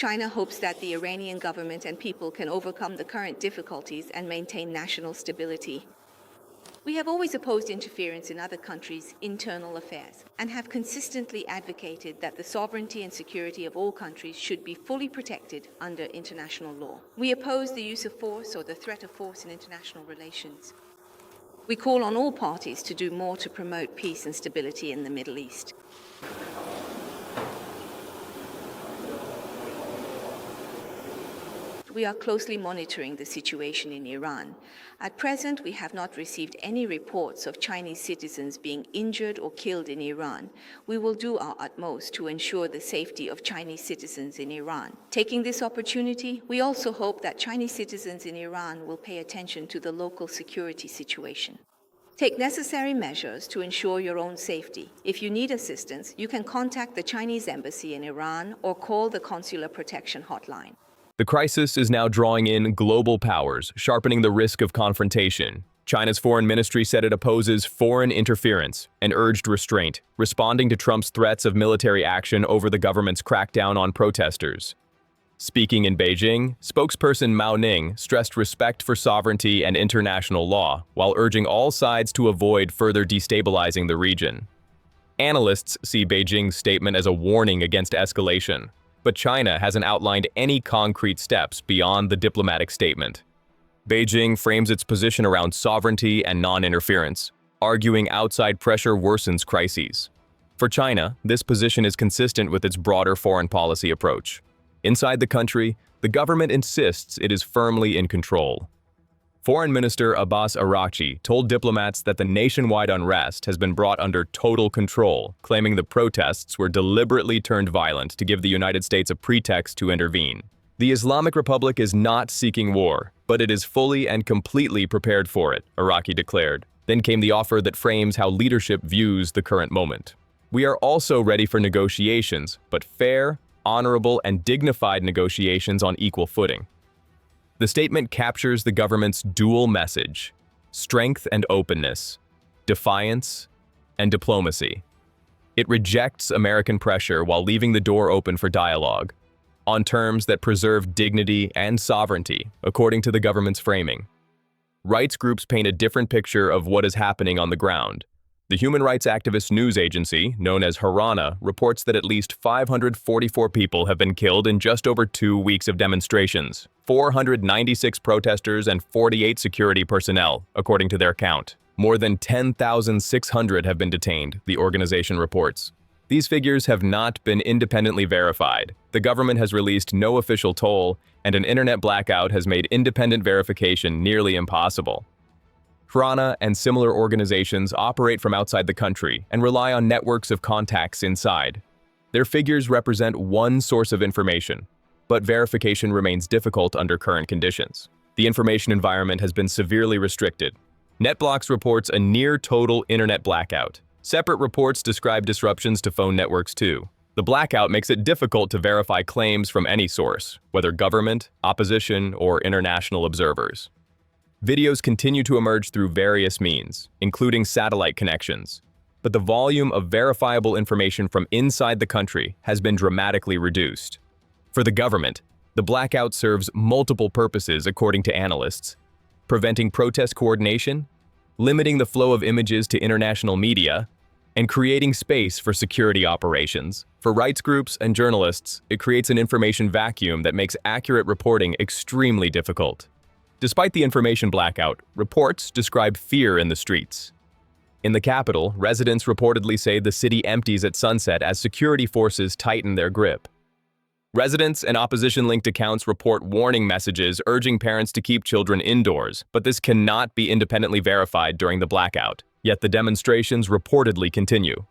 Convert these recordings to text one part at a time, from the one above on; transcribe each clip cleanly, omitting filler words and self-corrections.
China hopes that the Iranian government and people can overcome the current difficulties and maintain national stability. We have always opposed interference in other countries' internal affairs and have consistently advocated that the sovereignty and security of all countries should be fully protected under international law. We oppose the use of force or the threat of force in international relations. We call on all parties to do more to promote peace and stability in the Middle East. We are closely monitoring the situation in Iran. At present, we have not received any reports of Chinese citizens being injured or killed in Iran. We will do our utmost to ensure the safety of Chinese citizens in Iran. Taking this opportunity, we also hope that Chinese citizens in Iran will pay attention to the local security situation. Take necessary measures to ensure your own safety. If you need assistance, you can contact the Chinese embassy in Iran or call the Consular Protection Hotline. The crisis is now drawing in global powers, sharpening the risk of confrontation. China's foreign ministry said it opposes foreign interference and urged restraint, responding to Trump's threats of military action over the government's crackdown on protesters. Speaking in Beijing, spokesperson Mao Ning stressed respect for sovereignty and international law, while urging all sides to avoid further destabilizing the region. Analysts see Beijing's statement as a warning against escalation, but China hasn't outlined any concrete steps beyond the diplomatic statement. Beijing frames its position around sovereignty and non-interference, arguing outside pressure worsens crises. For China, this position is consistent with its broader foreign policy approach. Inside the country, the government insists it is firmly in control. Foreign Minister Abbas Araqchi told diplomats that the nationwide unrest has been brought under total control, claiming the protests were deliberately turned violent to give the United States a pretext to intervene. The Islamic Republic is not seeking war, but it is fully and completely prepared for it, Araqchi declared. Then came the offer that frames how leadership views the current moment. We are also ready for negotiations, but fair, honorable, and dignified negotiations on equal footing. The statement captures the government's dual message: strength and openness, defiance and diplomacy. It rejects American pressure while leaving the door open for dialogue, on terms that preserve dignity and sovereignty, according to the government's framing. Rights groups paint a different picture of what is happening on the ground. The human rights activist news agency, known as HRANA, reports that at least 544 people have been killed in just over 2 weeks of demonstrations, 496 protesters and 48 security personnel, according to their count. More than 10,600 have been detained, the organization reports. These figures have not been independently verified. The government has released no official toll, and an internet blackout has made independent verification nearly impossible. HRANA and similar organizations operate from outside the country and rely on networks of contacts inside. Their figures represent one source of information, but verification remains difficult under current conditions. The information environment has been severely restricted. NetBlocks reports a near-total internet blackout. Separate reports describe disruptions to phone networks too. The blackout makes it difficult to verify claims from any source, whether government, opposition, or international observers. Videos continue to emerge through various means, including satellite connections, but the volume of verifiable information from inside the country has been dramatically reduced. For the government, the blackout serves multiple purposes according to analysts: preventing protest coordination, limiting the flow of images to international media, and creating space for security operations. For rights groups and journalists, it creates an information vacuum that makes accurate reporting extremely difficult. Despite the information blackout, reports describe fear in the streets. In the capital, residents reportedly say the city empties at sunset as security forces tighten their grip. Residents and opposition-linked accounts report warning messages urging parents to keep children indoors, but this cannot be independently verified during the blackout. Yet the demonstrations reportedly continue.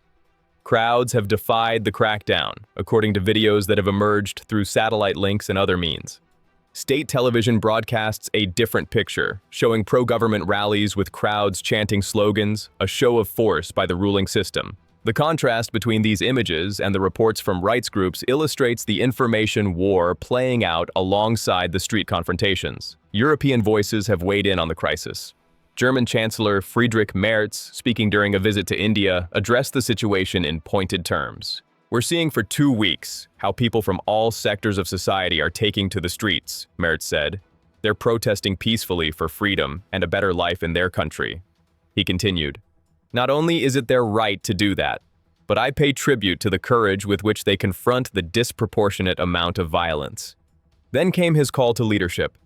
Crowds have defied the crackdown, according to videos that have emerged through satellite links and other means. State television broadcasts a different picture, showing pro-government rallies with crowds chanting slogans, a show of force by the ruling system. The contrast between these images and the reports from rights groups illustrates the information war playing out alongside the street confrontations. European voices have weighed in on the crisis. German Chancellor Friedrich Merz, speaking during a visit to India, addressed the situation in pointed terms. We're seeing for 2 weeks how people from all sectors of society are taking to the streets, Merz said. They're protesting peacefully for freedom and a better life in their country. He continued, not only is it their right to do that, but I pay tribute to the courage with which they confront the disproportionate amount of violence. Then came his call to leadership.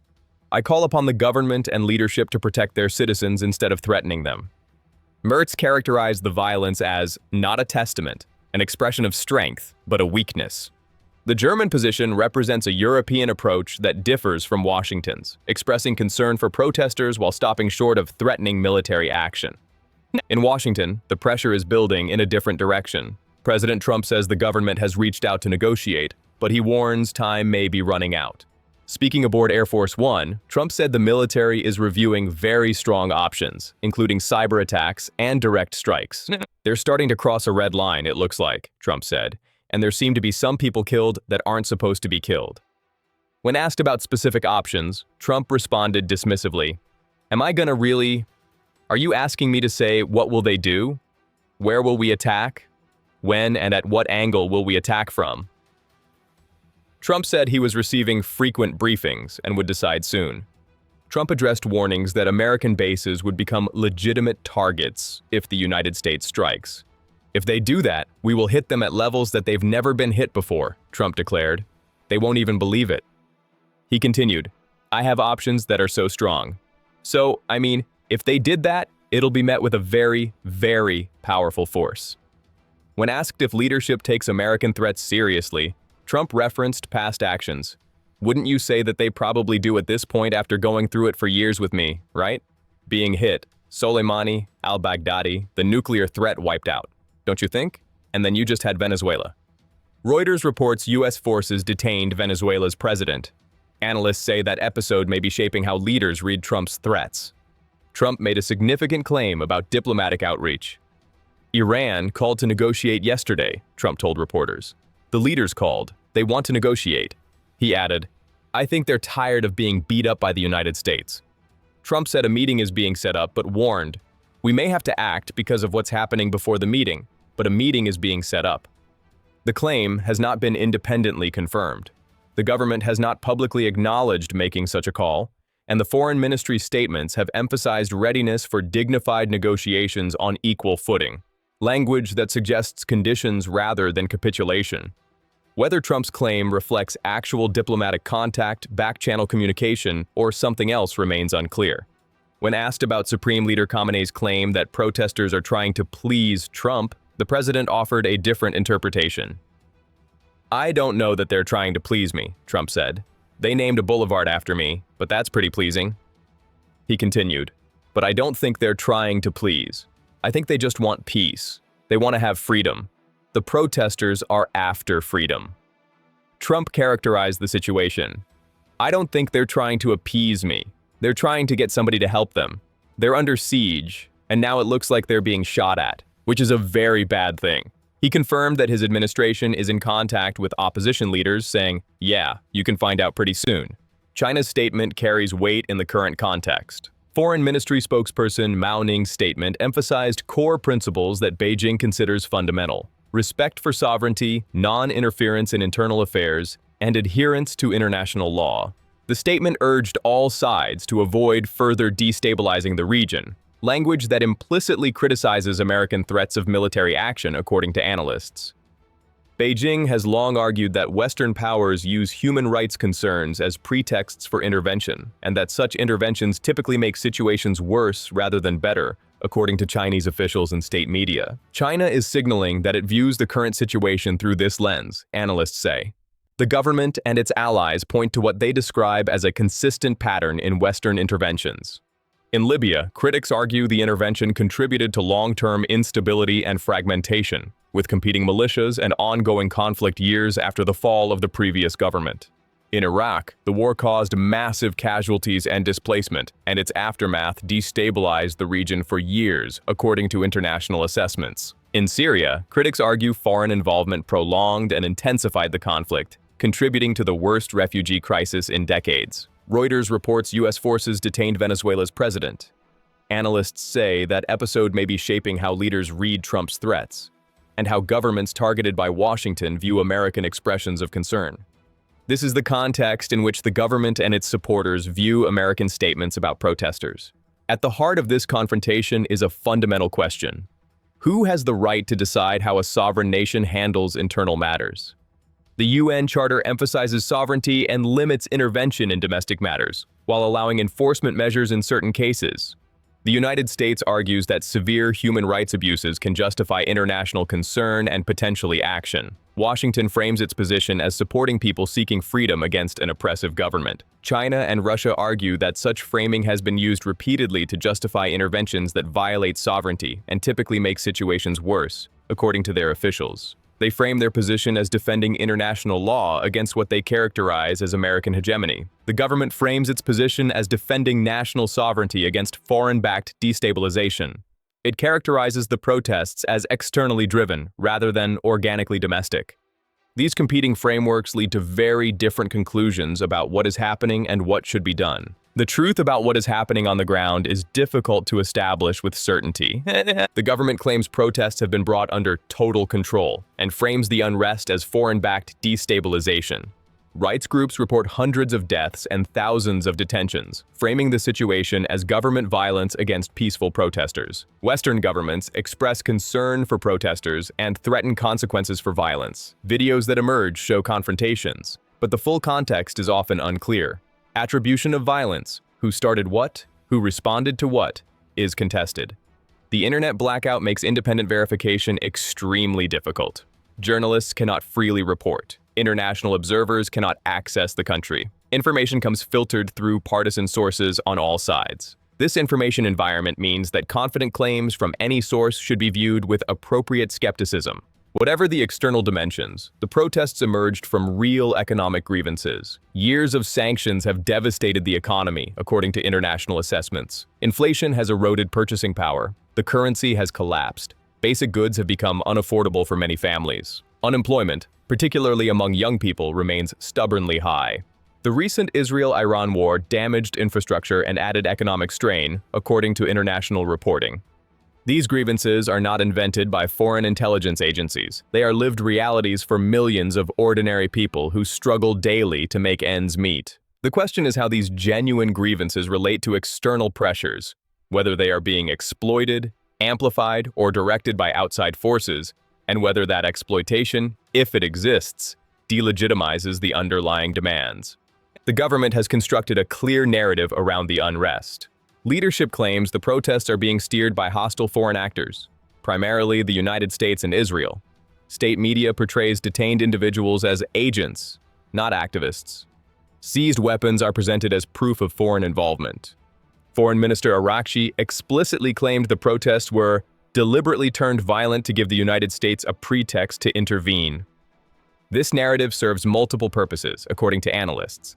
I call upon the government and leadership to protect their citizens instead of threatening them. Merz characterized the violence as not a testament, an expression of strength, but a weakness. The German position represents a European approach that differs from Washington's, expressing concern for protesters while stopping short of threatening military action. In Washington, the pressure is building in a different direction. President Trump says the government has reached out to negotiate, but he warns time may be running out. Speaking aboard Air Force One, Trump said the military is reviewing very strong options, including cyber attacks and direct strikes. They're starting to cross a red line, it looks like, Trump said, and there seem to be some people killed that aren't supposed to be killed. When asked about specific options, Trump responded dismissively, Am I gonna really? Are you asking me to say what will they do? Where will we attack? When and at what angle will we attack from? Trump said he was receiving frequent briefings and would decide soon. Trump addressed warnings that American bases would become legitimate targets if the United States strikes. If they do that, we will hit them at levels that they've never been hit before, Trump declared. They won't even believe it. He continued, I have options that are so strong. So, if they did that, it'll be met with a very, very powerful force. When asked if leadership takes American threats seriously, Trump referenced past actions. Wouldn't you say that they probably do at this point after going through it for years with me, right? Being hit, Soleimani, al-Baghdadi, the nuclear threat wiped out. Don't you think? And then you just had Venezuela. Reuters reports U.S. forces detained Venezuela's president. Analysts say that episode may be shaping how leaders read Trump's threats. Trump made a significant claim about diplomatic outreach. Iran called to negotiate yesterday, Trump told reporters. The leaders called. They want to negotiate. He added, I think they're tired of being beat up by the United States. Trump said a meeting is being set up, but warned, we may have to act because of what's happening before the meeting, but a meeting is being set up. The claim has not been independently confirmed. The government has not publicly acknowledged making such a call, and the Foreign Ministry statements have emphasized readiness for dignified negotiations on equal footing, language that suggests conditions rather than capitulation. Whether Trump's claim reflects actual diplomatic contact, back-channel communication, or something else remains unclear. When asked about Supreme Leader Khamenei's claim that protesters are trying to please Trump, the president offered a different interpretation. I don't know that they're trying to please me, Trump said. They named a boulevard after me, but that's pretty pleasing. He continued, but I don't think they're trying to please. I think they just want peace. They want to have freedom. The protesters are after freedom. Trump characterized the situation. I don't think they're trying to appease me. They're trying to get somebody to help them. They're under siege, and now it looks like they're being shot at, which is a very bad thing. He confirmed that his administration is in contact with opposition leaders, saying, yeah, you can find out pretty soon. China's statement carries weight in the current context. Foreign Ministry spokesperson Mao Ning's statement emphasized core principles that Beijing considers fundamental: respect for sovereignty, non-interference in internal affairs, and adherence to international law. The statement urged all sides to avoid further destabilizing the region, language that implicitly criticizes American threats of military action, according to analysts. Beijing has long argued that Western powers use human rights concerns as pretexts for intervention, and that such interventions typically make situations worse rather than better, according to Chinese officials and state media. China is signaling that it views the current situation through this lens, analysts say. The government and its allies point to what they describe as a consistent pattern in Western interventions. In Libya, critics argue the intervention contributed to long-term instability and fragmentation, with competing militias and ongoing conflict years after the fall of the previous government. In Iraq, the war caused massive casualties and displacement, and its aftermath destabilized the region for years, according to international assessments. In Syria, critics argue foreign involvement prolonged and intensified the conflict, contributing to the worst refugee crisis in decades. Reuters reports U.S. forces detained Venezuela's president. Analysts say that episode may be shaping how leaders read Trump's threats. and how governments targeted by Washington view American expressions of concern. This is the context in which the government and its supporters view American statements about protesters. At the heart of this confrontation is a fundamental question. Who has the right to decide how a sovereign nation handles internal matters? The UN Charter emphasizes sovereignty and limits intervention in domestic matters, while allowing enforcement measures in certain cases. The United States argues that severe human rights abuses can justify international concern and potentially action. Washington frames its position as supporting people seeking freedom against an oppressive government. China and Russia argue that such framing has been used repeatedly to justify interventions that violate sovereignty and typically make situations worse, according to their officials. They frame their position as defending international law against what they characterize as American hegemony. The government frames its position as defending national sovereignty against foreign-backed destabilization. It characterizes the protests as externally driven rather than organically domestic. These competing frameworks lead to very different conclusions about what is happening and what should be done. The truth about what is happening on the ground is difficult to establish with certainty. The government claims protests have been brought under total control and frames the unrest as foreign-backed destabilization. Rights groups report hundreds of deaths and thousands of detentions, framing the situation as government violence against peaceful protesters. Western governments express concern for protesters and threaten consequences for violence. Videos that emerge show confrontations, but the full context is often unclear. Attribution of violence, who started what, who responded to what, is contested. The internet blackout makes independent verification extremely difficult. Journalists cannot freely report. International observers cannot access the country. Information comes filtered through partisan sources on all sides. This information environment means that confident claims from any source should be viewed with appropriate skepticism. Whatever the external dimensions, the protests emerged from real economic grievances. Years of sanctions have devastated the economy, according to international assessments. Inflation has eroded purchasing power. The currency has collapsed. Basic goods have become unaffordable for many families. Unemployment, particularly among young people, remains stubbornly high. The recent Israel-Iran war damaged infrastructure and added economic strain, according to international reporting. These grievances are not invented by foreign intelligence agencies. They are lived realities for millions of ordinary people who struggle daily to make ends meet. The question is how these genuine grievances relate to external pressures, whether they are being exploited, amplified, or directed by outside forces, and whether that exploitation, if it exists, delegitimizes the underlying demands. The government has constructed a clear narrative around the unrest. Leadership claims the protests are being steered by hostile foreign actors, primarily the United States and Israel. State media portrays detained individuals as agents, not activists. Seized weapons are presented as proof of foreign involvement. Foreign Minister Araqchi explicitly claimed the protests were deliberately turned violent to give the United States a pretext to intervene. This narrative serves multiple purposes, according to analysts.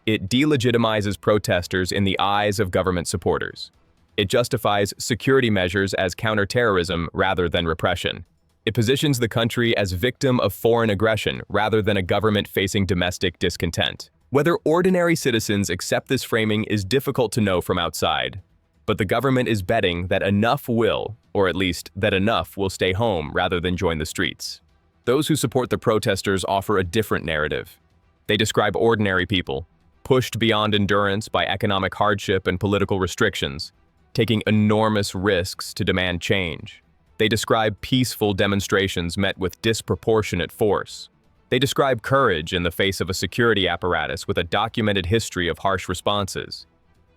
It delegitimizes protesters in the eyes of government supporters. It justifies security measures as counterterrorism rather than repression. It positions the country as victim of foreign aggression rather than a government facing domestic discontent. Whether ordinary citizens accept this framing is difficult to know from outside, but the government is betting that enough will, or at least that enough will stay home rather than join the streets. Those who support the protesters offer a different narrative. They describe ordinary people, pushed beyond endurance by economic hardship and political restrictions, taking enormous risks to demand change. They describe peaceful demonstrations met with disproportionate force. They describe courage in the face of a security apparatus with a documented history of harsh responses.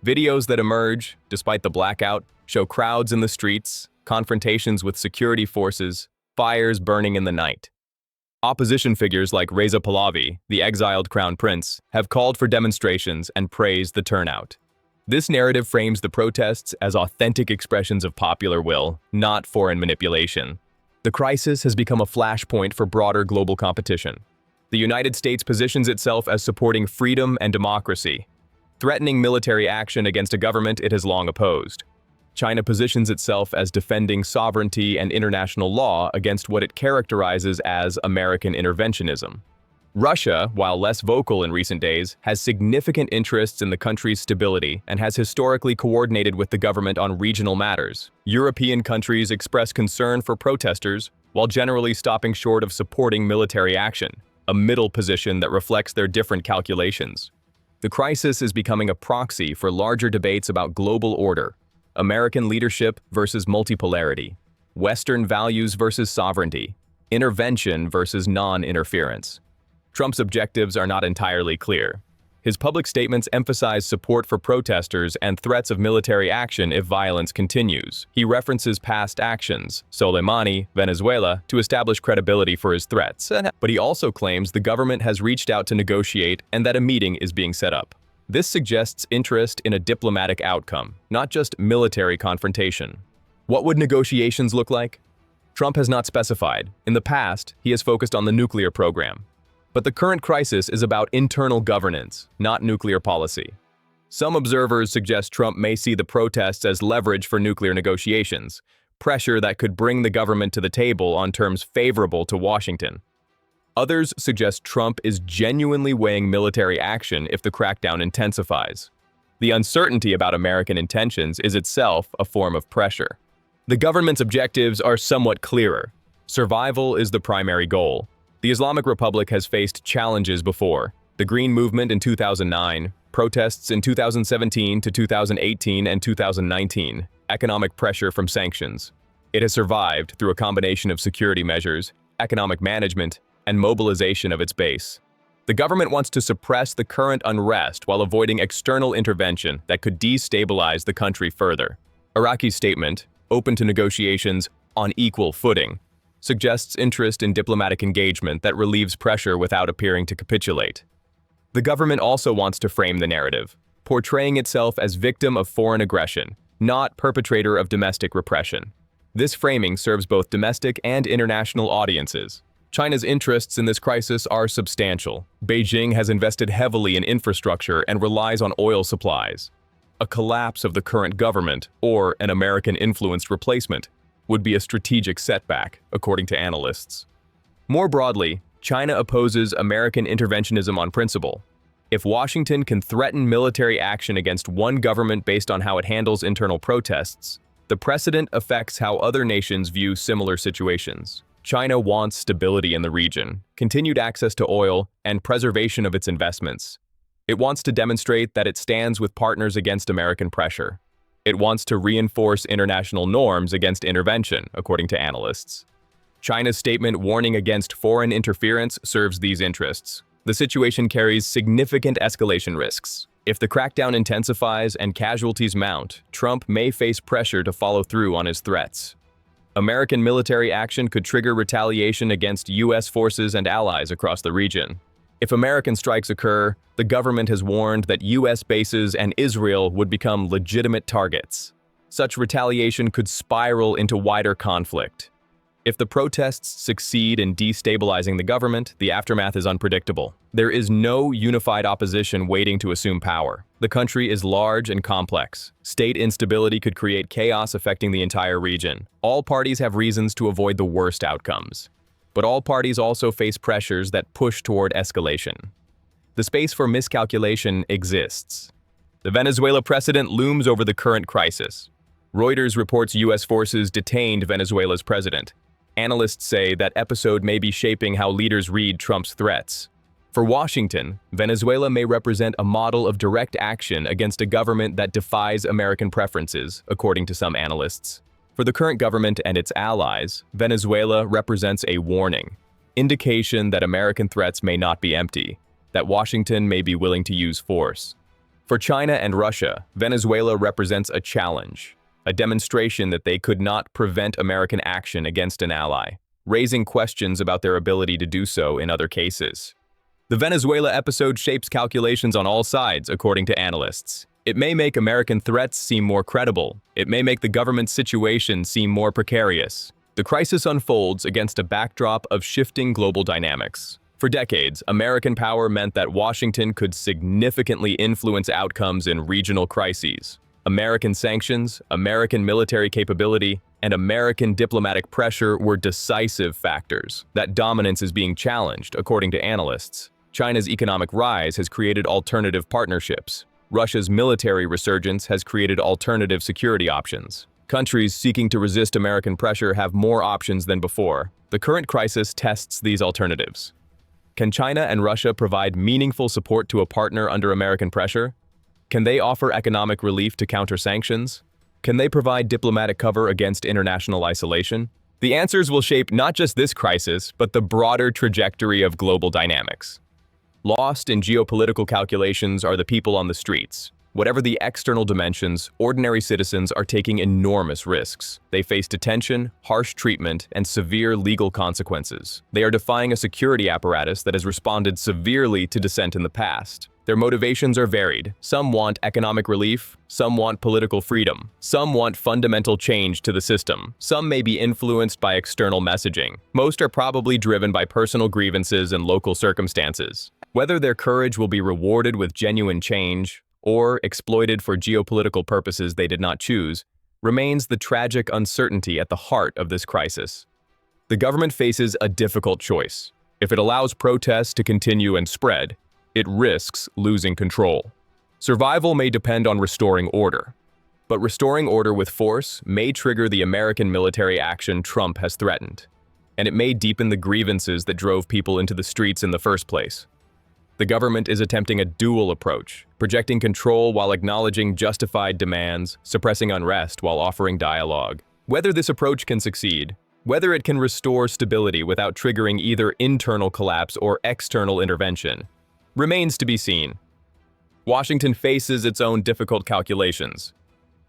Videos that emerge, despite the blackout, show crowds in the streets, confrontations with security forces, fires burning in the night. Opposition figures like Reza Pahlavi, the exiled crown prince, have called for demonstrations and praised the turnout. This narrative frames the protests as authentic expressions of popular will, not foreign manipulation. The crisis has become a flashpoint for broader global competition. The United States positions itself as supporting freedom and democracy, threatening military action against a government it has long opposed. China positions itself as defending sovereignty and international law against what it characterizes as American interventionism. Russia, while less vocal in recent days, has significant interests in the country's stability and has historically coordinated with the government on regional matters. European countries express concern for protesters, while generally stopping short of supporting military action, a middle position that reflects their different calculations. The crisis is becoming a proxy for larger debates about global order, American leadership versus multipolarity, Western values versus sovereignty, intervention versus non-interference. Trump's objectives are not entirely clear. His public statements emphasize support for protesters and threats of military action if violence continues. He references past actions, Soleimani, Venezuela, to establish credibility for his threats. But he also claims the government has reached out to negotiate and that a meeting is being set up. This suggests interest in a diplomatic outcome, not just military confrontation. What would negotiations look like? Trump has not specified. In the past, he has focused on the nuclear program. But the current crisis is about internal governance, not nuclear policy. Some observers suggest Trump may see the protests as leverage for nuclear negotiations, pressure that could bring the government to the table on terms favorable to Washington. Others suggest Trump is genuinely weighing military action if the crackdown intensifies. The uncertainty about American intentions is itself a form of pressure. The government's objectives are somewhat clearer. Survival is the primary goal. The Islamic Republic has faced challenges before: the Green Movement in 2009, protests in 2017 to 2018 and 2019, economic pressure from sanctions. It has survived through a combination of security measures, economic management, and mobilization of its base. The government wants to suppress the current unrest while avoiding external intervention that could destabilize the country further. Araqchi's statement, open to negotiations on equal footing, suggests interest in diplomatic engagement that relieves pressure without appearing to capitulate. The government also wants to frame the narrative, portraying itself as victim of foreign aggression, not perpetrator of domestic repression. This framing serves both domestic and international audiences. China's interests in this crisis are substantial. Beijing has invested heavily in infrastructure and relies on oil supplies. A collapse of the current government, or an American-influenced replacement, would be a strategic setback, according to analysts. More broadly, China opposes American interventionism on principle. If Washington can threaten military action against one government based on how it handles internal protests, the precedent affects how other nations view similar situations. China wants stability in the region, continued access to oil, and preservation of its investments. It wants to demonstrate that it stands with partners against American pressure. It wants to reinforce international norms against intervention, according to analysts. China's statement warning against foreign interference serves these interests. The situation carries significant escalation risks. If the crackdown intensifies and casualties mount, Trump may face pressure to follow through on his threats. American military action could trigger retaliation against U.S. forces and allies across the region. If American strikes occur, the government has warned that U.S. bases and Israel would become legitimate targets. Such retaliation could spiral into wider conflict. If the protests succeed in destabilizing the government, the aftermath is unpredictable. There is no unified opposition waiting to assume power. The country is large and complex. State instability could create chaos affecting the entire region. All parties have reasons to avoid the worst outcomes. But all parties also face pressures that push toward escalation. The space for miscalculation exists. The Venezuela precedent looms over the current crisis. Reuters reports U.S. forces detained Venezuela's president. Analysts say that episode may be shaping how leaders read Trump's threats. For Washington, Venezuela may represent a model of direct action against a government that defies American preferences, according to some analysts. For the current government and its allies, Venezuela represents a warning, indication that American threats may not be empty, that Washington may be willing to use force. For China and Russia, Venezuela represents a challenge, a demonstration that they could not prevent American action against an ally, raising questions about their ability to do so in other cases. The Venezuela episode shapes calculations on all sides, according to analysts. It may make American threats seem more credible. It may make the government's situation seem more precarious. The crisis unfolds against a backdrop of shifting global dynamics. For decades, American power meant that Washington could significantly influence outcomes in regional crises. American sanctions, American military capability, and American diplomatic pressure were decisive factors. That dominance is being challenged, according to analysts. China's economic rise has created alternative partnerships. Russia's military resurgence has created alternative security options. Countries seeking to resist American pressure have more options than before. The current crisis tests these alternatives. Can China and Russia provide meaningful support to a partner under American pressure? Can they offer economic relief to counter sanctions? Can they provide diplomatic cover against international isolation? The answers will shape not just this crisis, but the broader trajectory of global dynamics. Lost in geopolitical calculations are the people on the streets. Whatever the external dimensions, ordinary citizens are taking enormous risks. They face detention, harsh treatment, and severe legal consequences. They are defying a security apparatus that has responded severely to dissent in the past. Their motivations are varied. Some want economic relief, some want political freedom, some want fundamental change to the system, some may be influenced by external messaging. Most are probably driven by personal grievances and local circumstances. Whether their courage will be rewarded with genuine change, or exploited for geopolitical purposes they did not choose, remains the tragic uncertainty at the heart of this crisis. The government faces a difficult choice. If it allows protests to continue and spread, it risks losing control. Survival may depend on restoring order, but restoring order with force may trigger the American military action Trump has threatened, and it may deepen the grievances that drove people into the streets in the first place. The government is attempting a dual approach, projecting control while acknowledging justified demands, suppressing unrest while offering dialogue. Whether this approach can succeed, whether it can restore stability without triggering either internal collapse or external intervention, remains to be seen. Washington faces its own difficult calculations.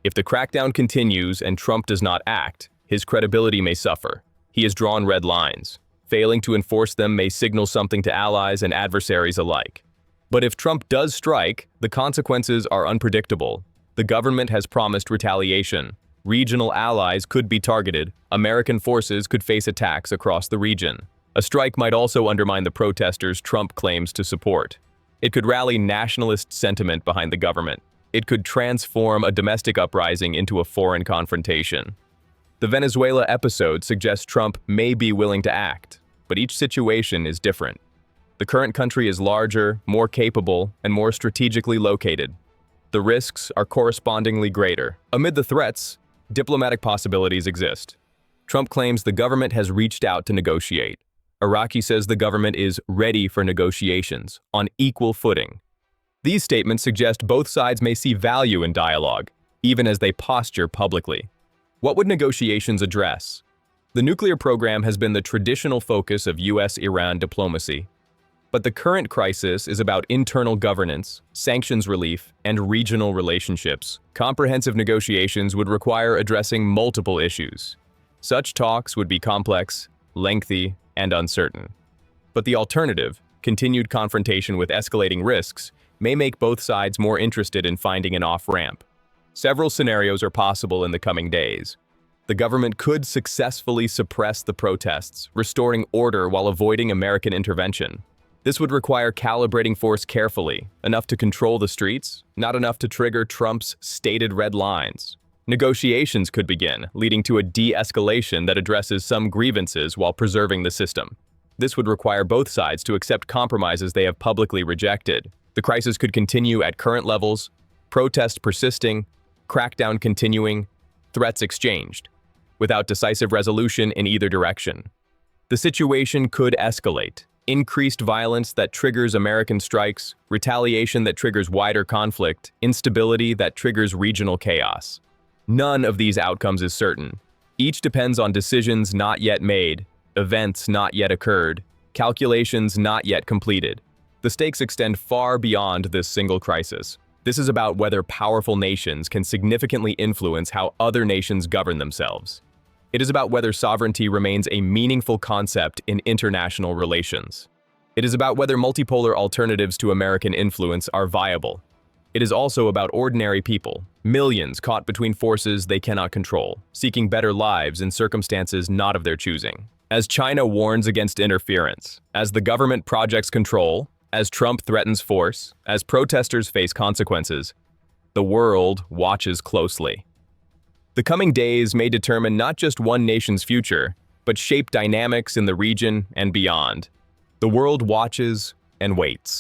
If the crackdown continues and Trump does not act, his credibility may suffer. He has drawn red lines. Failing to enforce them may signal something to allies and adversaries alike. But if Trump does strike, the consequences are unpredictable. The government has promised retaliation. Regional allies could be targeted. American forces could face attacks across the region. A strike might also undermine the protesters Trump claims to support. It could rally nationalist sentiment behind the government. It could transform a domestic uprising into a foreign confrontation. The Venezuela episode suggests Trump may be willing to act, but each situation is different. The current country is larger, more capable, and more strategically located. The risks are correspondingly greater. Amid the threats, diplomatic possibilities exist. Trump claims the government has reached out to negotiate. Araqchi says the government is ready for negotiations, on equal footing. These statements suggest both sides may see value in dialogue, even as they posture publicly. What would negotiations address? The nuclear program has been the traditional focus of US-Iran diplomacy. But the current crisis is about internal governance, sanctions relief, and regional relationships. Comprehensive negotiations would require addressing multiple issues. Such talks would be complex, lengthy, and uncertain. But the alternative, continued confrontation with escalating risks, may make both sides more interested in finding an off-ramp. Several scenarios are possible in the coming days. The government could successfully suppress the protests, restoring order while avoiding American intervention. This would require calibrating force carefully, enough to control the streets, not enough to trigger Trump's stated red lines. Negotiations could begin, leading to a de-escalation that addresses some grievances while preserving the system. This would require both sides to accept compromises they have publicly rejected. The crisis could continue at current levels, protests persisting, crackdown continuing, threats exchanged, without decisive resolution in either direction. The situation could escalate. Increased violence that triggers American strikes, retaliation that triggers wider conflict, instability that triggers regional chaos. None of these outcomes is certain. Each depends on decisions not yet made, events not yet occurred, calculations not yet completed. The stakes extend far beyond this single crisis. This is about whether powerful nations can significantly influence how other nations govern themselves. It is about whether sovereignty remains a meaningful concept in international relations. It is about whether multipolar alternatives to American influence are viable. It is also about ordinary people, millions caught between forces they cannot control, seeking better lives in circumstances not of their choosing. As China warns against interference, as the government projects control, as Trump threatens force, as protesters face consequences, the world watches closely. The coming days may determine not just one nation's future, but shape dynamics in the region and beyond. The world watches and waits.